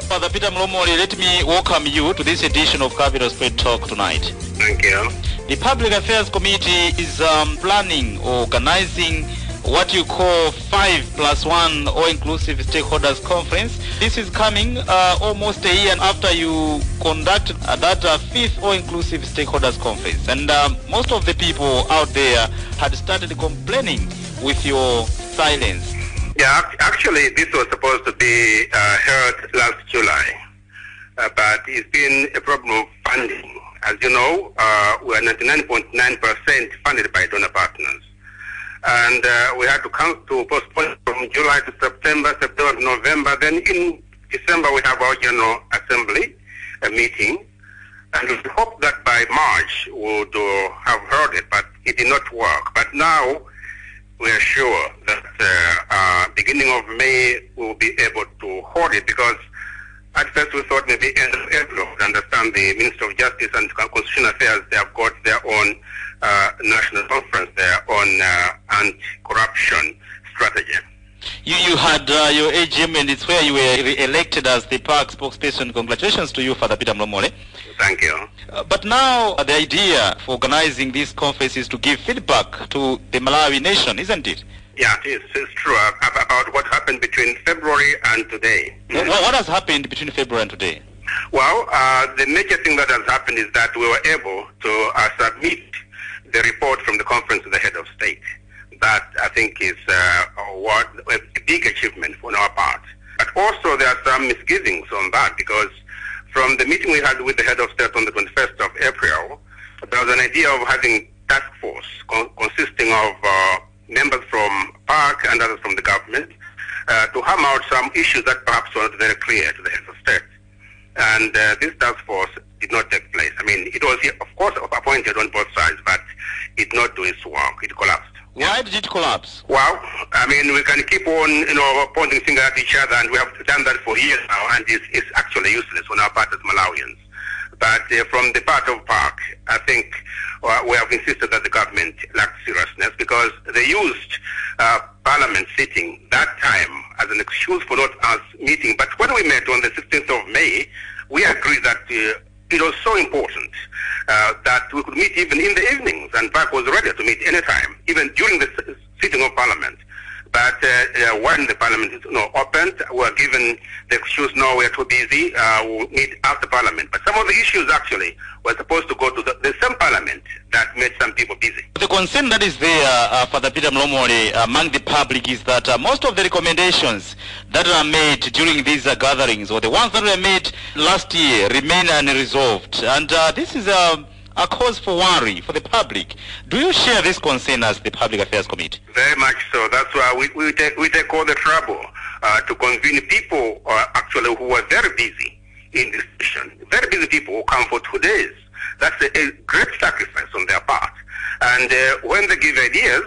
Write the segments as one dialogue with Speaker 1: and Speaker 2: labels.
Speaker 1: Father Peter Mulomole, let me welcome you to this edition of Capital Spread Talk tonight.
Speaker 2: Thank you.
Speaker 1: The Public Affairs Committee is planning or organizing what you call 5+1 all-inclusive stakeholders conference. This is coming almost a year after you conducted that 5th all-inclusive stakeholders conference. And most of the people out there had started complaining with your silence.
Speaker 2: Yeah, actually, this was supposed to be held last July, but it's been a problem of funding. As you know, we are 99.9% funded by donor partners, and we had to postpone from July to September to November. Then in December, we have our General Assembly meeting, and we hope that by March we would have heard it, but it did not work. But now, we are sure that beginning of May we will be able to hold it, because at first we thought maybe end of April. We understand the Minister of Justice and Constitutional Affairs, they have got their own national conference, their own anti-corruption strategy.
Speaker 1: You had your AGM, and it's where you were re-elected as the park spokesperson. Congratulations to you, Father Peter Mulomole.
Speaker 2: Thank you.
Speaker 1: But now the idea for organizing this conference is to give feedback to the Malawi nation, isn't it?
Speaker 2: Yeah, it is. It's true about what happened between February and today.
Speaker 1: What has happened between February and today?
Speaker 2: Well, the major thing that has happened is that we were able to submit the report from the conference to the head of state. That, I think, is a big achievement on our part. But also there are some misgivings on that, because from the meeting we had with the head of state on the 21st of April, there was an idea of having task force consisting of members from PARC and others from the government to hammer out some issues that perhaps were not very clear to the head of state. And this task force did not take place. I mean, it was, of course, appointed on both sides, but it did not do its work. It collapsed.
Speaker 1: Why did it collapse?
Speaker 2: Well, I mean, we can keep on, pointing fingers at each other, and we have done that for years now, and it's actually useless on our part as Malawians. But from the part of PARC, I think we have insisted that the government lacked seriousness, because they used Parliament sitting that time as an excuse for not us meeting. But when we met on the 16th of May, we agreed that it was so important that we could meet even in the evenings, and PARC was ready to meet anytime, even during the sitting of Parliament. But when the Parliament is opened, we were given the excuse, no, we are too busy, we'll meet after Parliament. But some of the issues actually were supposed to go to the same Parliament that made some people busy. The
Speaker 1: concern that is there, Father Peter Mulomole, among the public is that most of the recommendations that are made during these gatherings, or the ones that were made last year, remain unresolved. And this is a cause for worry for the public. Do you share this concern as the Public Affairs Committee? Very much so. That's why we take all the trouble to convene people actually who are very busy in this session. Very busy people who come for 2 days. That's a great sacrifice on their part. And when they give ideas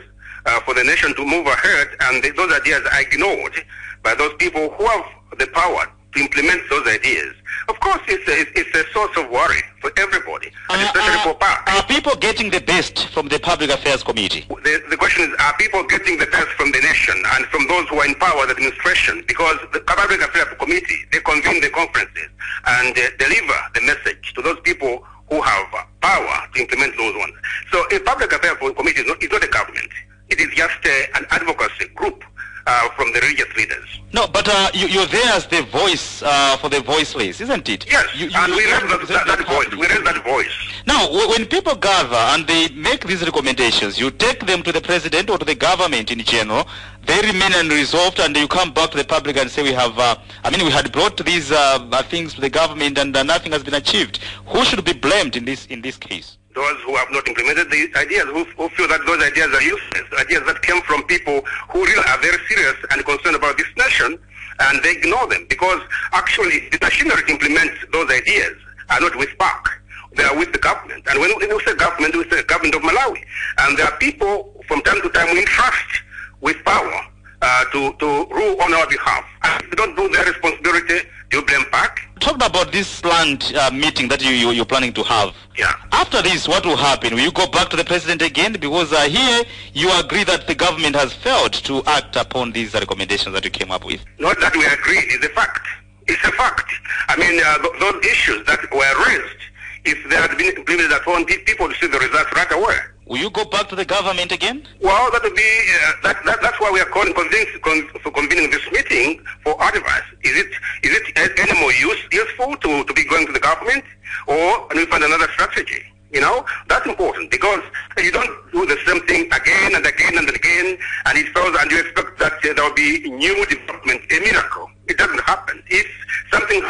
Speaker 1: for the nation to move ahead, and those ideas are ignored by those people who have the power to implement those ideas, of course, it's a source of worry for everybody, and especially for PARC. Are people getting the best from the Public Affairs Committee? The question is, are people getting the best from the nation and from those who are in power, the administration? Because the Public Affairs Committee, they convene the conferences and deliver the message to those people who have power to implement those ones. So a Public Affairs Committee is not a government. It is just an advocacy group from the religious leaders. No, but you're there as the voice for the voiceless, isn't it? Yes, and we raise that voice. We raise that voice. Now, when people gather and they make these recommendations, you take them to the president or to the government in general, they remain unresolved, and you come back to the public and say, we have, we had brought these things to the government and nothing has been achieved. Who should be blamed in this case? Those who have not implemented the ideas, who feel that those ideas are useless, ideas that came from people who really are very serious and concerned about this nation, and they ignore them, because actually the machinery to implement those ideas are not with PARC. They are with the government. And when we say government, we say government of Malawi. And there are people from time to time we entrust with power to rule on our behalf. And if they don't do their responsibility,
Speaker 2: Do you blame PAC?
Speaker 1: Talking about this planned meeting that you're planning to have.
Speaker 2: Yeah.
Speaker 1: After this, what will happen? Will you go back to the president again? Because here you agree that the government has failed to act upon these recommendations that you came up with.
Speaker 2: Not that we agree, it's a fact. It's a fact. I mean, those issues that were raised, if there had been implemented at home, people would see the results right away.
Speaker 1: Will you go back to the government again?
Speaker 2: Well, that would be that's why we are calling for convening this meeting for advice. Is it any more useful to be going to the government, or can we find another strategy? You know, that's important, because you don't do the same thing again and again and again, and it fails, and you expect that there will be new development, a miracle. It doesn't happen. If something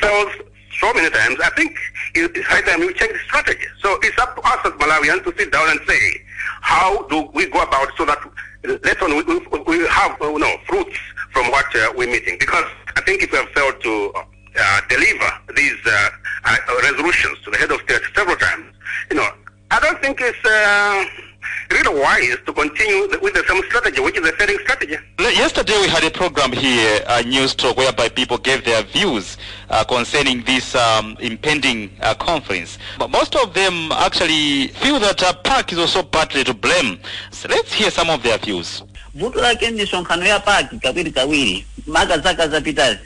Speaker 2: fails so many times, I think it's high time we change the strategy. So it's up to us as Malawians to sit down and say, how do we go about so that later on we have fruits from what we're meeting? Because I think if we have failed to deliver these resolutions to the head of state several times, I don't think it's really wise to continue with the same strategy, which is a failing strategy.
Speaker 1: Yesterday we had a program here, a news talk, whereby people gave their views concerning this impending conference. But most of them actually feel that PAC is also partly to blame. So let's hear some of their views.
Speaker 3: Vuto lake misonkhano ya PAC kawiri maka zaka zapitazi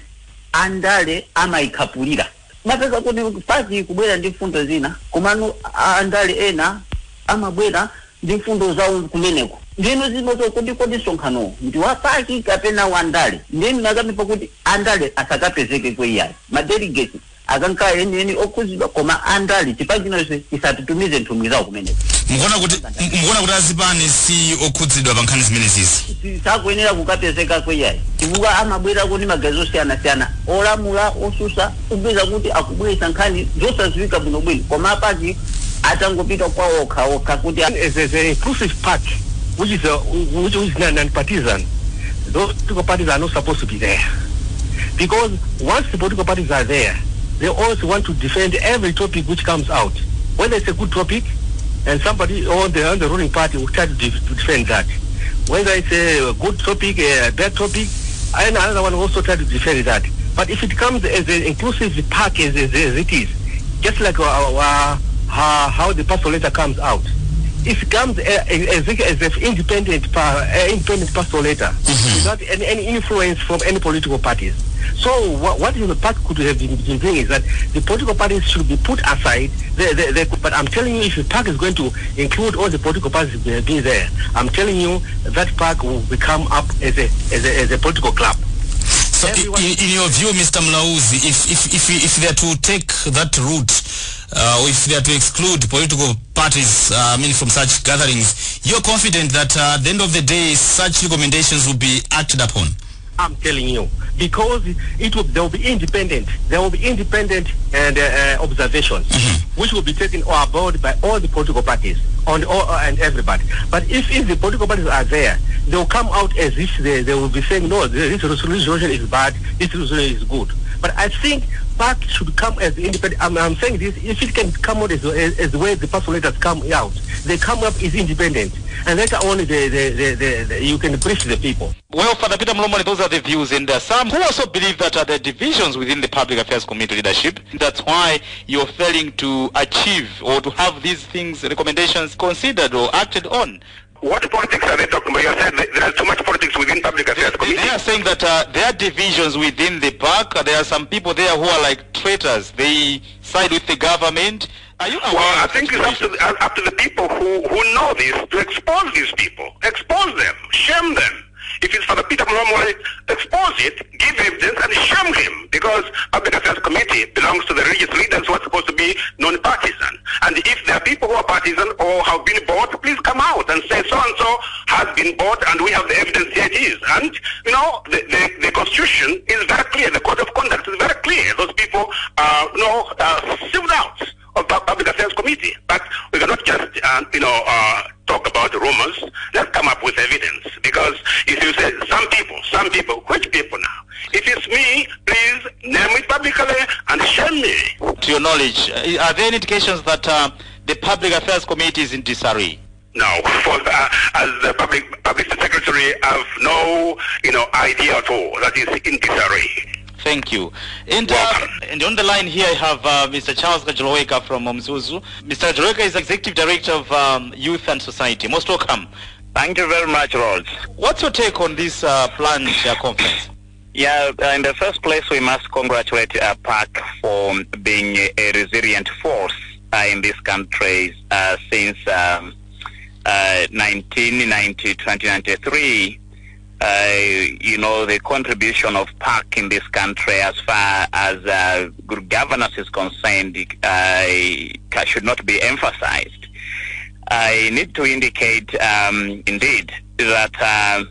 Speaker 3: andale amaikapulira. Mapeza kuti PAC kubwera ndi mfundo zina, komano andale ena amabwera ndi mfundo zawo kumeneko. Ndino zinoto kuti sonkhano ndi wa PAC kapena wandale. Ndino nakamipa kuti andale asakapezeke kweyayi. Madelegate akanka eni okuzidwa koma andale chipagino isatutumize nthumwi zawo kumeneko.
Speaker 4: Mukuona kuti azipani si okuzidwa pa nkhani zimene zizi.
Speaker 3: Sakuyenera kukapezeka kweyayi. Chifukwa amabwera kuti magazi osiyana-siyana olamula osusa kupeza kuti akubweza nkhani zosaziwika bwinobwino koma PAC atangopita kwa okha kuti
Speaker 5: as an inclusive PAC, which is non-partisan. Those political parties are not supposed to be there, because once the political parties are there, they also want to defend every topic which comes out. Whether it's a good topic, and somebody on the ruling party will try to defend that. Whether it's a good topic, a bad topic, and another one will also try to defend that. But if it comes as an inclusive PAC as it is, just like how the pastor letter comes out, it comes as an independent pastor letter, without any influence from any political parties. So what the PAC could have been doing is that the political parties should be put aside. But I'm telling you, if the PAC is going to include all the political parties being there, I'm telling you that PAC will become up as a political club.
Speaker 4: So in your view, Mr. Mlauzi, if they are to take that route, or if they are to exclude political parties from such gatherings, you're confident that at the end of the day, such recommendations will be acted upon?
Speaker 5: I'm telling you, because there will be independent and observations, which will be taken on board by all the political parties and everybody. But if the political parties are there, they will come out as if they will be saying, no, this resolution is bad, this resolution is good. But I think PAC should come as independent. I'm saying this, if it can come out as the way the personal letters come out, they come up as independent. And later on, you can brief the people.
Speaker 1: Well, Father Peter Mulomole, those are the views, and some who also believe that there are divisions within the Public Affairs Committee leadership. That's why you're failing to achieve or to have these things, recommendations considered or acted on.
Speaker 2: What politics are they talking about? You said there's too much politics within Public Affairs Committee.
Speaker 1: They are saying that there are divisions within the PAC. There are some people there who are like traitors. They side with the government. Are you aware?
Speaker 2: Well, I think it's up to the people who know this to expose these people. Expose them. Shame them. If it's Father Peter Mulomole, expose it, give evidence, and shame him, because Public Affairs Committee belongs to the religious leaders who are supposed to be non-partisan. And if there are people who are partisan or have been bought, please come out and say so-and-so has been bought, and we have the evidence, here it is. And, the Constitution is very clear, the Code of Conduct is very clear. Those people are, sealed out of the Public Affairs Committee. But we cannot just, talk about rumors. Let's come up with evidence. Because if you say some people, which people now? If it's me, please name it publicly and shame me.
Speaker 1: To your knowledge, are there any indications that the Public Affairs Committee is in disarray?
Speaker 2: No, as the public secretary, I have no, idea at all that is in disarray.
Speaker 1: Thank you. And on the line here I have Mr. Charles Kajoloweka from Mzuzu. Mr. Kajoloweka is Executive Director of Youth and Society. Most welcome.
Speaker 6: Thank you very much, Rhodes.
Speaker 1: What's your take on this planned conference?
Speaker 6: Yeah, in the first place, we must congratulate PAC for being a resilient force in this country since 1990, 2093. The contribution of PAC in this country as far as good governance is concerned should not be emphasized. I need to indicate, indeed, that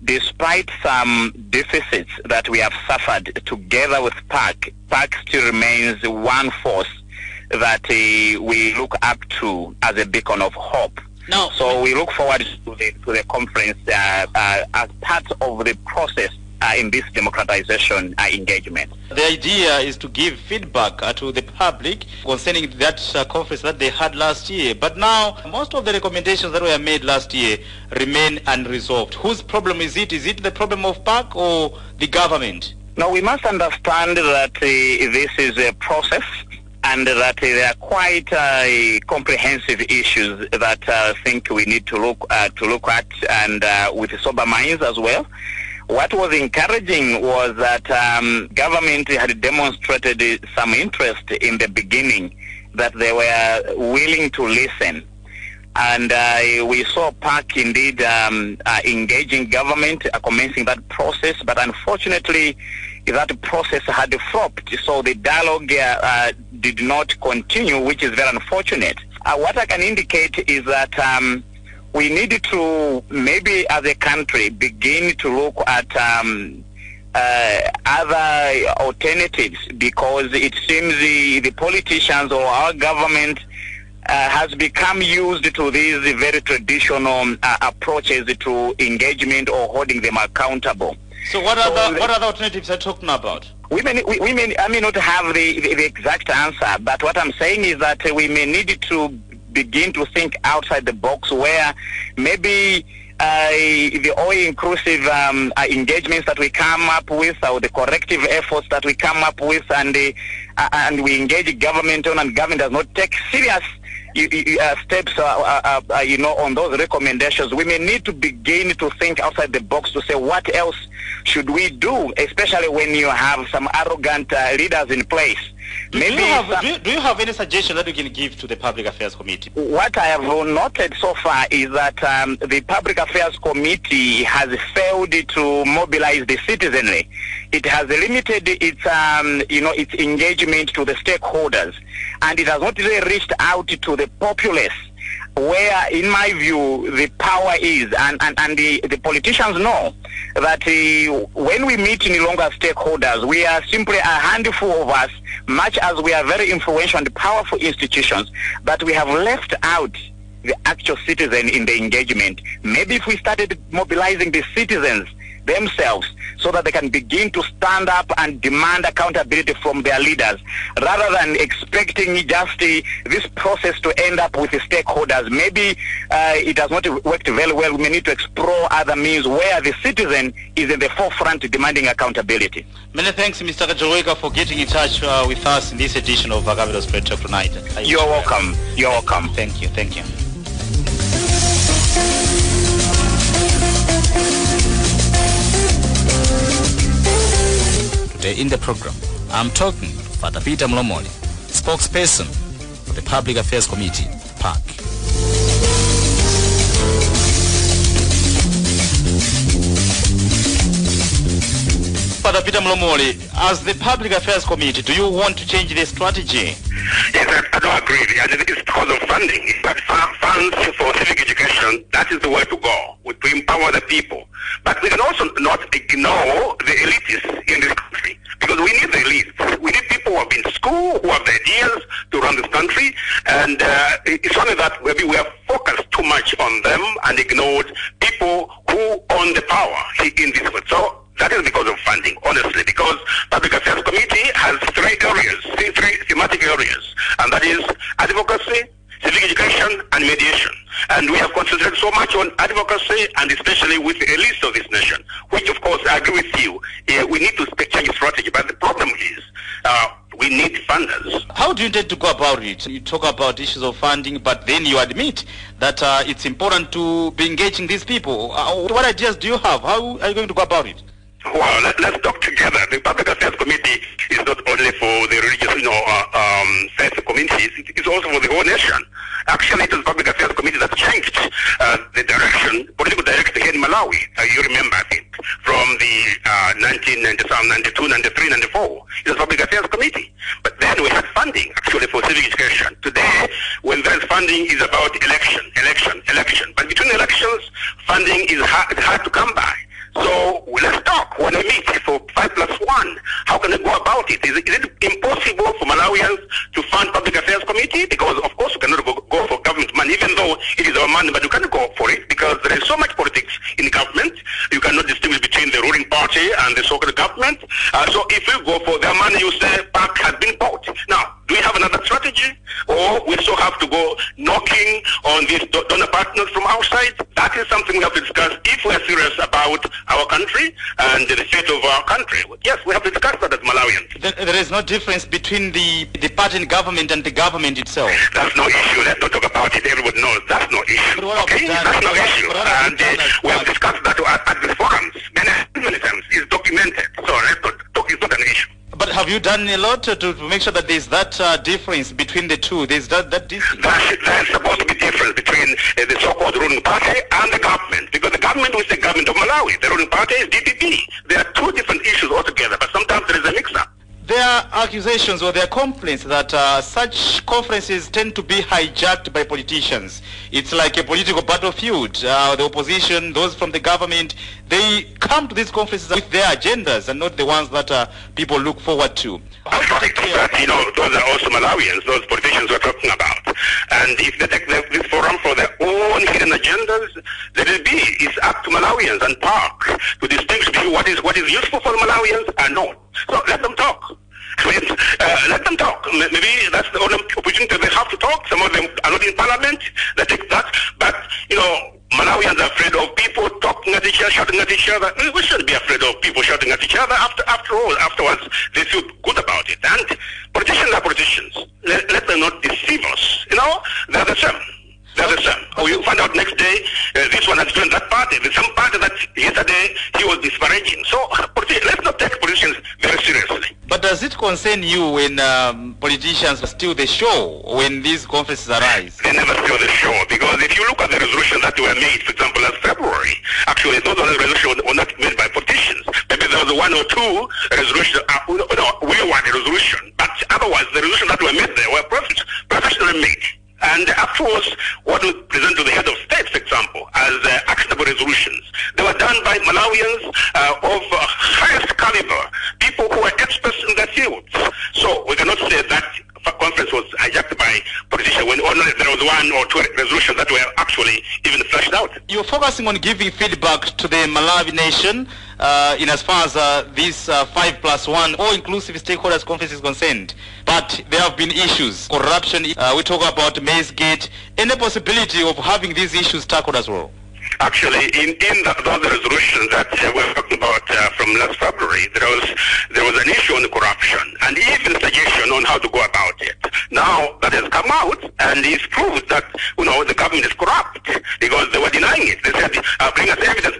Speaker 6: despite some deficits that we have suffered together with PAC, PAC still remains one force that we look up to as a beacon of hope.
Speaker 1: No.
Speaker 6: So we look forward to the conference as part of the process in this democratization engagement.
Speaker 1: The idea is to give feedback to the public concerning that conference that they had last year. But now, most of the recommendations that were made last year remain unresolved. Whose problem is it? Is it the problem of PAC or the government?
Speaker 6: Now, we must understand that this is a process, and that there are quite comprehensive issues that I think we need to look at, and with sober minds as well. What was encouraging was that government had demonstrated some interest in the beginning, that they were willing to listen. And we saw PAC indeed engaging government, commencing that process, but unfortunately that process had flopped, so the dialogue did not continue, which is very unfortunate. What I can indicate is that we need to, maybe as a country, begin to look at other alternatives, because it seems the politicians or our government has become used to these very traditional approaches to engagement or holding them accountable.
Speaker 1: So what other alternatives are you talking about?
Speaker 6: I may not have the exact answer, but what I'm saying is that we may need to begin to think outside the box, where maybe the all-inclusive engagements that we come up with, or the corrective efforts that we come up with, and we engage government on, and government does not take serious steps on those recommendations. We may need to begin to think outside the box to say, what else should we do, especially when you have some arrogant leaders in place.
Speaker 1: Do you have any suggestion that you can give to the Public Affairs Committee?
Speaker 6: What I have noted so far is that the Public Affairs Committee has failed to mobilize the citizenry. It has limited its engagement to the stakeholders, and it has not really reached out to the populace, where, in my view, the power is, and the politicians know that when we meet no longer stakeholders, we are simply a handful of us, much as we are very influential and powerful institutions, but we have left out the actual citizen in the engagement. Maybe if we started mobilizing the citizens themselves, so that they can begin to stand up and demand accountability from their leaders, rather than expecting just this process to end up with the stakeholders. Maybe it has not worked very well. We may need to explore other means where the citizen is in the forefront demanding accountability.
Speaker 1: Many thanks, Mr. Kajoloweka, for getting in touch with us in this edition of Capital Spread Talk tonight.
Speaker 6: You're welcome. You're welcome.
Speaker 1: Thank you. Thank you. Today in the program, I'm talking to Father Peter Mulomole, spokesperson for the Public Affairs Committee, PAC. Father Peter Mulomole, as the Public Affairs Committee, do you want to change the strategy?
Speaker 2: Yes, I don't agree. And it's because of funding. In fact, funds for civic education, that is the way to go, to empower the people. But we can also not ignore the elitists in this country, because we need the elites. We need people who have been to school, who have the ideas to run this country, and it's only that maybe we have focused too much on them and ignored people who own the power in this world. So that is because of funding, honestly, because Public Affairs Committee has three thematic areas, and that is advocacy, civic education, and mediation. And we have concentrated so much on advocacy, and especially with the elites of this nation, which, of course, I agree with you. We need to change strategy. But the
Speaker 1: How do you intend to go about it? You talk about issues of funding, but then you admit that it's important to be engaging these people. What ideas do you have? How are you going to go about it?
Speaker 2: Well, let's talk together. The Public Affairs Committee is not only for the religious, faith communities. It's also for the whole nation. Actually, it was the Public Affairs Committee that changed the direction, political direction here in Malawi. You remember, I think, from the 1997, 92, 93, 94. It was the Public Affairs Committee. But then we had funding, actually, for civic education. Today, when there's funding, is about election. But between elections, funding is hard to come by. So let's talk. When I meet for 5+1, how can I go about it? Is it impossible for Malawians to fund Public Affairs Committee? Because of course we cannot go for government money, even though it is our money, but you cannot go for it because there is so much politics in government. You cannot distinguish between the ruling party and the so-called government. So if you go for their money, you say park has been bought. Now, do we have another strategy? Or we still have to go knocking on these donor partners from outside? That is something we have to discuss if we are serious about our country and the state of our country. Yes, we have to discuss that as Malawians.
Speaker 1: There is no difference between the party in government and the government itself.
Speaker 2: That's no issue. Let's not talk about it. Everybody knows that's no issue. Okay? That's no issue. And we have discussed that at the forums many times. It's documented. So let's not talk. It's not an issue.
Speaker 1: But have you done a lot to make sure that there's that difference between the two? There's that difference.
Speaker 2: There's supposed to be difference between the so-called ruling party and the government. Because the government is the government of Malawi. The ruling party is DPP. There are two different issues altogether, but sometimes there is a mix-up.
Speaker 1: There are accusations or there are complaints that such conferences tend to be hijacked by politicians. It's like a political battlefield. The opposition, those from the government, they come to these conferences with their agendas and not the ones that people look forward to.
Speaker 2: Those are also Malawians, those politicians we're talking about. And if they take this forum for their own hidden agendas, then it's up to Malawians and PARC to distinguish between what is useful for Malawians and not. So let them talk. Let them talk. Maybe that's the only opportunity they have to talk. Some of them are not in parliament. They take that. But, Malawians are afraid of people talking at each other, shouting at each other. We shouldn't be afraid of people shouting at each other. Afterwards, they feel good about it. And politicians are politicians. Let them not deceive us. They're the same. They're the same. Or you find out next day, this one has joined that party. There's some party that yesterday he was disparaging. So let's not take politicians very seriously.
Speaker 1: But does it concern you when politicians steal the show when these conferences arise?
Speaker 2: They never steal the show, because if you look at the resolutions that were made, for example, last February, actually those resolutions were not made by politicians. Maybe there was one or two resolutions, we want a resolution, but otherwise the resolutions that were made there were professionally made. And afterwards, what we present to the head of state, for example, as actionable resolutions, they were done by Malawians of highest caliber, people who are experts in their fields. So we cannot say that conference was hijacked by politicians when only there was one or two resolutions that were actually even flashed out.
Speaker 1: You're focusing on giving feedback to the Malawi nation in as far as this 5+1 all-inclusive stakeholders conference is concerned. But there have been issues, corruption, we talk about Maize Gate, any possibility of having these issues tackled as well?
Speaker 2: Actually, in those resolutions that we're talking about from last February, there was an issue on corruption and even suggestion on how to go about it. Now that has come out and it's proved that the government is corrupt because they were denying it. They said, bring us evidence.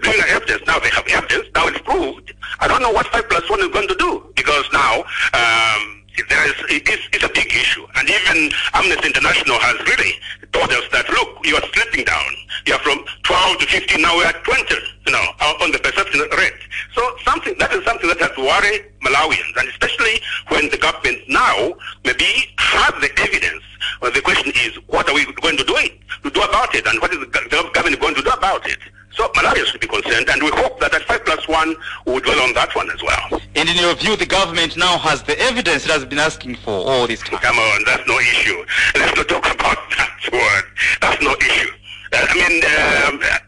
Speaker 2: Now they have evidence. Now it's proved. I don't know what 5+1 is going to do because now it's a big issue. And even Amnesty International has really told us that, look, you are slipping down. You are from 12 to 15, now we are 20, on the perception rate. So that is something that has to worry Malawians, and especially when the government now maybe has the evidence. Well, the question is, what are we going to do about it, and what is the government going to do about it? So Malawians should be concerned, and we hope that at 5+1 we will dwell on that one as well.
Speaker 1: And in your view, the government now has the evidence it has been asking for all this time?
Speaker 2: Come on, that's no issue. Let's not talk about that word. That's no issue.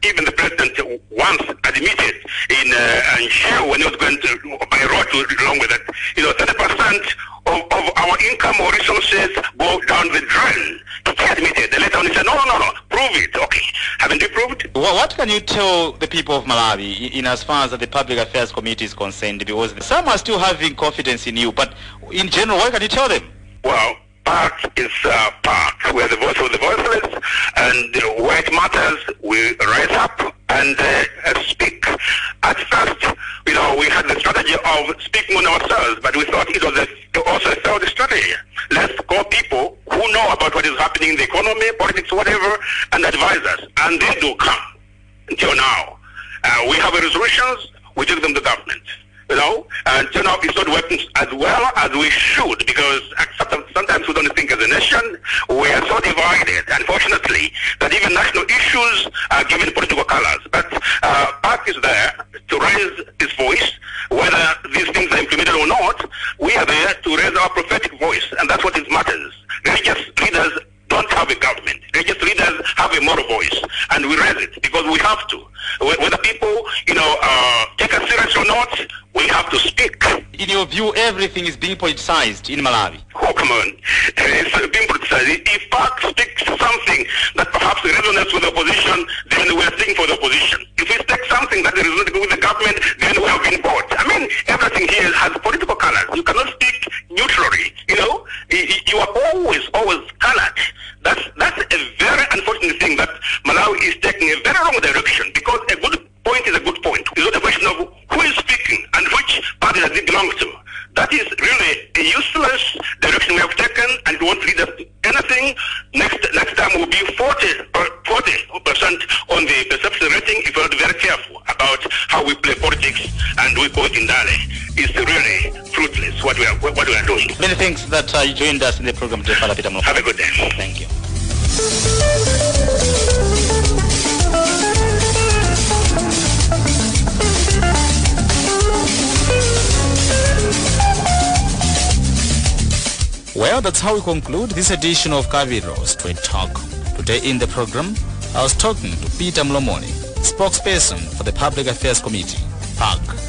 Speaker 2: Even the president once admitted in Anshu when he was going to by road along with it, 30% of our income or resources go down the drain. He admitted. The later on he said, no, prove it. Okay, haven't you proved?
Speaker 1: What can you tell the people of Malawi in as far as the Public Affairs Committee is concerned? Because some are still having confidence in you, but in general, what can you tell them?
Speaker 2: Well, Park is Park. We are the voice of the voiceless, and where it matters, we rise up and speak. At first, we had the strategy of speaking on ourselves, but we thought it was also a failed strategy. Let's call people who know about what is happening in the economy, politics, whatever, and advise us. And they do come. Until now, we have resolutions, we take them to government. And turn out it's not working as well as we should, because sometimes we don't think as a nation. We are so divided, unfortunately, that even national issues are given political colors. But PAC is there to raise its voice, whether these things are implemented or not. We are there to raise our prophetic voice, and that's what it matters. Religious leaders don't have a government. Religious leaders have a moral voice, and we raise it because we have to. Whether people, take us serious or not, we have to speak.
Speaker 1: In your view, everything is being politicized in Malawi?
Speaker 2: Oh, come on. It's being politicized. If PAC speaks something that perhaps resonates with the opposition, then we are speaking for the opposition. If we speak something that resonates with the government, then we have been bought. I mean, everything here has political colors. You cannot speak neutrally. You are always colored. That's a very unfortunate thing, that Malawi is taking a very wrong direction, because a good point is a good point. It's not a question of who is speaking and which party does it belong to. That is really a useless direction we have taken, and it won't lead us to anything. Next time will be 40% on the perception rating if we're not very careful about how we play politics, and we call it Indale. It's really fruitless what we are doing.
Speaker 1: Many thanks that you joined us in the program today, Father Peter Mulomole.
Speaker 2: Have a good day.
Speaker 1: Thank you. Well, that's how we conclude this edition of Kaviro Straight Talk. Today in the program, I was talking to Peter Mulomole, spokesperson for the Public Affairs Committee, PAC.